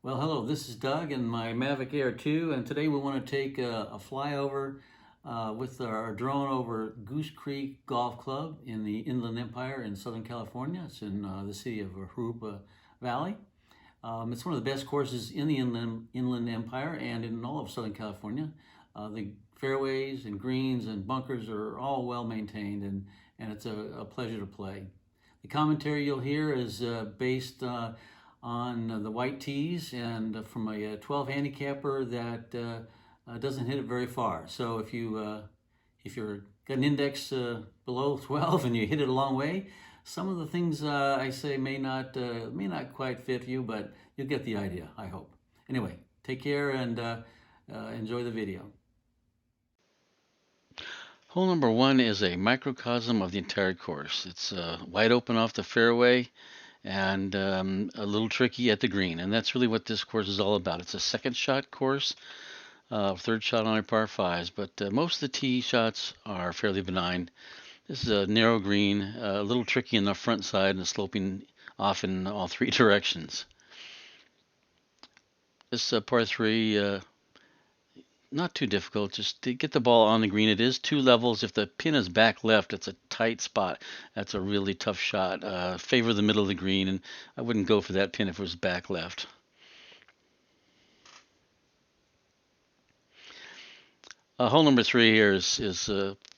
Well, hello, this is Doug and my Mavic Air 2, and today we want to take a flyover with our drone over Goose Creek Golf Club in the Inland Empire in Southern California. It's in the city of Jurupa Valley. It's one of the best courses in the Inland Empire and in all of Southern California. The fairways and greens and bunkers are all well maintained, and it's a pleasure to play. The commentary you'll hear is based on the white tees and from a 12 handicapper that doesn't hit it very far. So if you're got an index below 12 and you hit it a long way, some of the things I say may not quite fit you, but you'll get the idea, I hope. Anyway, take care and enjoy the video. Hole number one is a microcosm of the entire course. It's wide open off the fairway and a little tricky at the green. And that's really what this course is all about. It's a second shot course, third shot on a par fives, but most of the tee shots are fairly benign. This is a narrow green, a little tricky in the front side and sloping off in all three directions. This par three, not too difficult, just to get the ball on the green. It is two levels. If the pin is back left, it's a tight spot. That's a really tough shot. Favor the middle of the green, and I wouldn't go for that pin if it was back left. Hole number three here is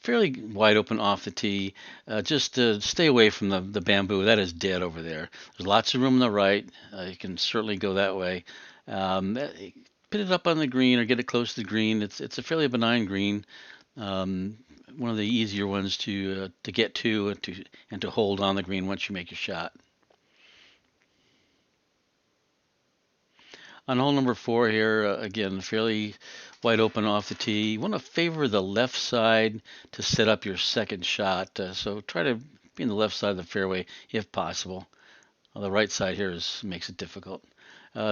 fairly wide open off the tee. Just stay away from the bamboo. That is dead over there. There's lots of room on the right. You can certainly go that way. Put it up on the green or get it close to the green. It's a fairly benign green, one of the easier ones to get to and to hold on the green once you make your shot. On hole number four here, again, fairly wide open off the tee. You want to favor the left side to set up your second shot. So try to be in the left side of the fairway if possible. The right side here makes it difficult.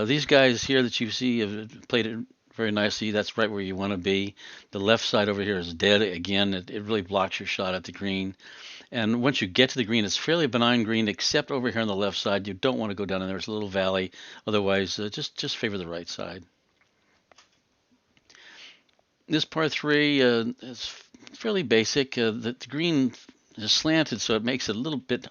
These guys here that you see have played it very nicely. That's right where you want to be. The left side over here is dead. Again, it really blocks your shot at the green. And once you get to the green, it's fairly benign green, except over here on the left side. You don't want to go down in there. It's a little valley. Otherwise, just favor the right side. This par three is fairly basic. The green is slanted, so it makes it a little bit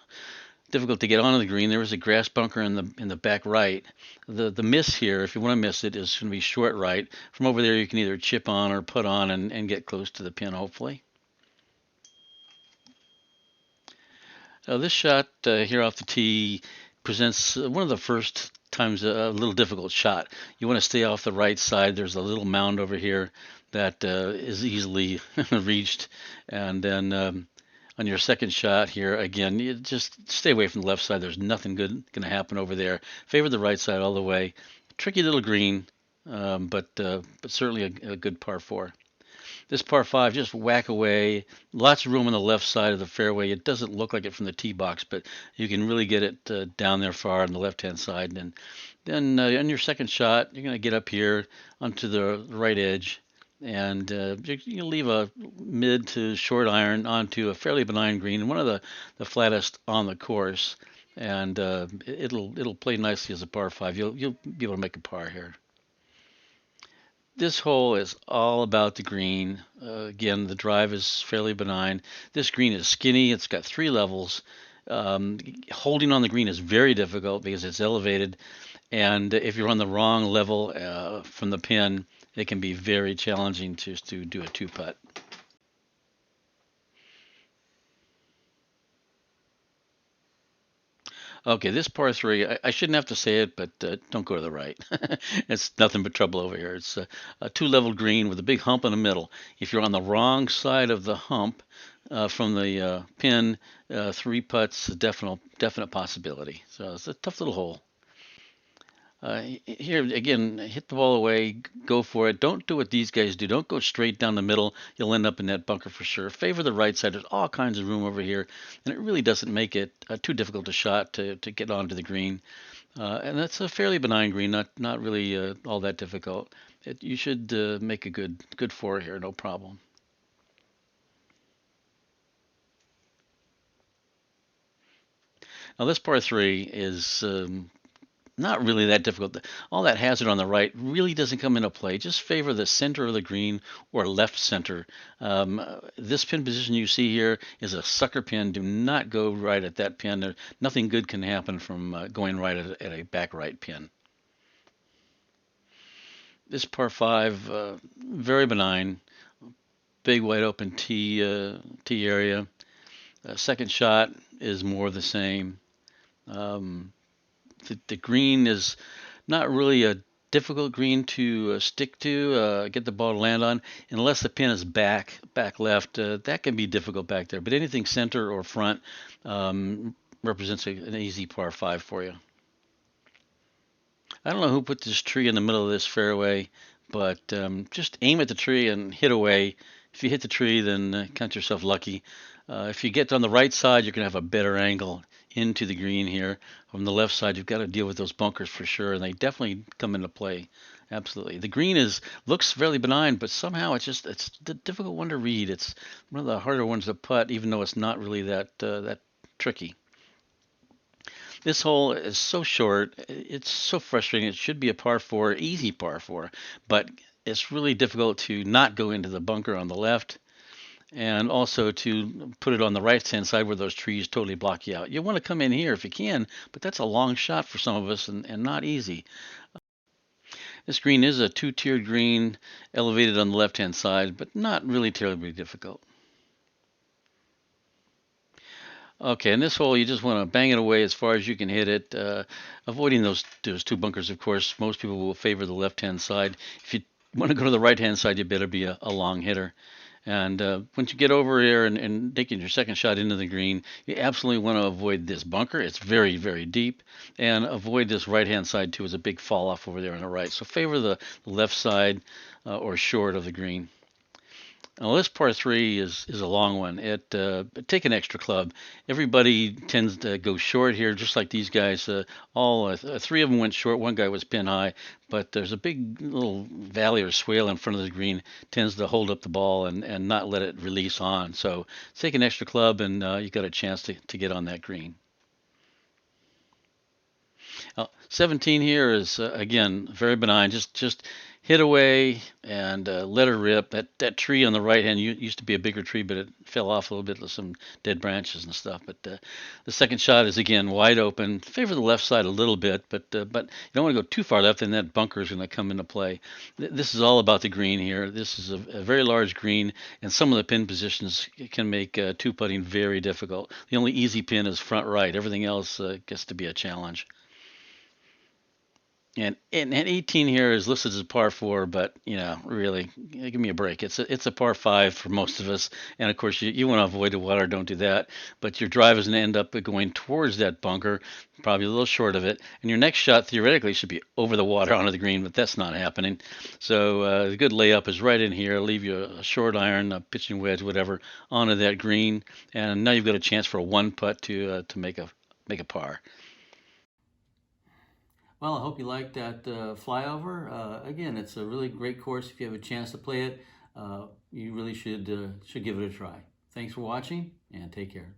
difficult to get onto the green. There is a grass bunker in the back right. The miss here, if you want to miss it, is going to be short right. From over there, you can either chip on or put on and get close to the pin, hopefully. This shot here off the tee presents one of the first times a little difficult shot. You want to stay off the right side. There's a little mound over here that is easily reached, and then on your second shot here, again, you just stay away from the left side. There's nothing good going to happen over there. Favor the right side all the way. Tricky little green, but certainly a good par four. This par five, just whack away. Lots of room on the left side of the fairway. It doesn't look like it from the tee box, but you can really get it down there far on the left-hand side. And then on your second shot, you're going to get up here onto the right edge, and you leave a mid to short iron onto a fairly benign green, one of the flattest on the course, and it'll play nicely as a par five. You'll be able to make a par here. This hole is all about the green. Again, the drive is fairly benign. This green is skinny. It's got three levels. Holding on the green is very difficult because it's elevated, and if you're on the wrong level from the pin, it can be very challenging to do a two-putt. Okay, this par three, I shouldn't have to say it, but don't go to the right. It's nothing but trouble over here. It's a two-level green with a big hump in the middle. If you're on the wrong side of the hump from the pin, three putts, definite possibility. So it's a tough little hole. Here again, hit the ball away, go for it. Don't do what these guys do. Don't go straight down the middle. You'll end up in that bunker for sure. Favor the right side. There's all kinds of room over here, and it really doesn't make it too difficult a shot to get onto the green. And that's a fairly benign green, not really all that difficult. You should make a good four here, no problem. Now this par three is not really that difficult. All that hazard on the right really doesn't come into play. Just favor the center of the green or left center. This pin position you see here is a sucker pin. Do not go right at that pin. Nothing good can happen from going right at a back right pin. This par 5, very benign, big wide open tee area. Second shot is more the same. Um, the green is not really a difficult green to stick to, get the ball to land on, unless the pin is back left. That can be difficult back there. But anything center or front represents an easy par 5 for you. I don't know who put this tree in the middle of this fairway, but just aim at the tree and hit away. If you hit the tree, then count yourself lucky. If you get on the right side, you're going to have a better angle into the green here. From the left side, you've got to deal with those bunkers for sure, and they definitely come into play. Absolutely. The green looks fairly benign, but somehow it's a difficult one to read. It's one of the harder ones to putt, even though it's not really that tricky. This hole is so short. It's so frustrating. It should be a par 4, easy par 4, but it's really difficult to not go into the bunker on the left and also to put it on the right-hand side where those trees totally block you out. You want to come in here if you can, but that's a long shot for some of us and not easy. This green is a 2-tiered green, elevated on the left-hand side, but not really terribly difficult. Okay, in this hole, you just want to bang it away as far as you can hit it, avoiding those 2 bunkers, of course. Most people will favor the left-hand side. If you want to go to the right-hand side, you better be a long hitter. And once you get over here and taking your second shot into the green, you absolutely want to avoid this bunker. It's very, very deep. And avoid this right-hand side, too. There's a big fall-off over there on the right. So favor the left side or short of the green. Now this par 3 is a long one. Take an extra club. Everybody tends to go short here, just like these guys. All 3 of them went short. One guy was pin high, but there's a big little valley or swale in front of the green. Tends to hold up the ball and not let it release on. So take an extra club, and you got a chance to get on that green. 17 here is again very benign. Just hit away and let her rip. That tree on the right hand used to be a bigger tree, but it fell off a little bit with some dead branches and stuff. But the second shot is again wide open. Favor the left side a little bit, but you don't want to go too far left, and that bunker is going to come into play. This is all about the green here. This is a very large green, and some of the pin positions can make two putting very difficult. The only easy pin is front right. Everything else gets to be a challenge. And 18 here is listed as a par 4, but really, give me a break. It's a par 5 for most of us, and of course you want to avoid the water. Don't do that. But your drive is going to end up going towards that bunker, probably a little short of it. And your next shot theoretically should be over the water onto the green, but that's not happening. So the good layup is right in here. Leave you a short iron, a pitching wedge, whatever, onto that green, and now you've got a chance for a 1 putt to make a par. Well, I hope you liked that flyover. Again, it's a really great course. If you have a chance to play it, you really should give it a try. Thanks for watching, and take care.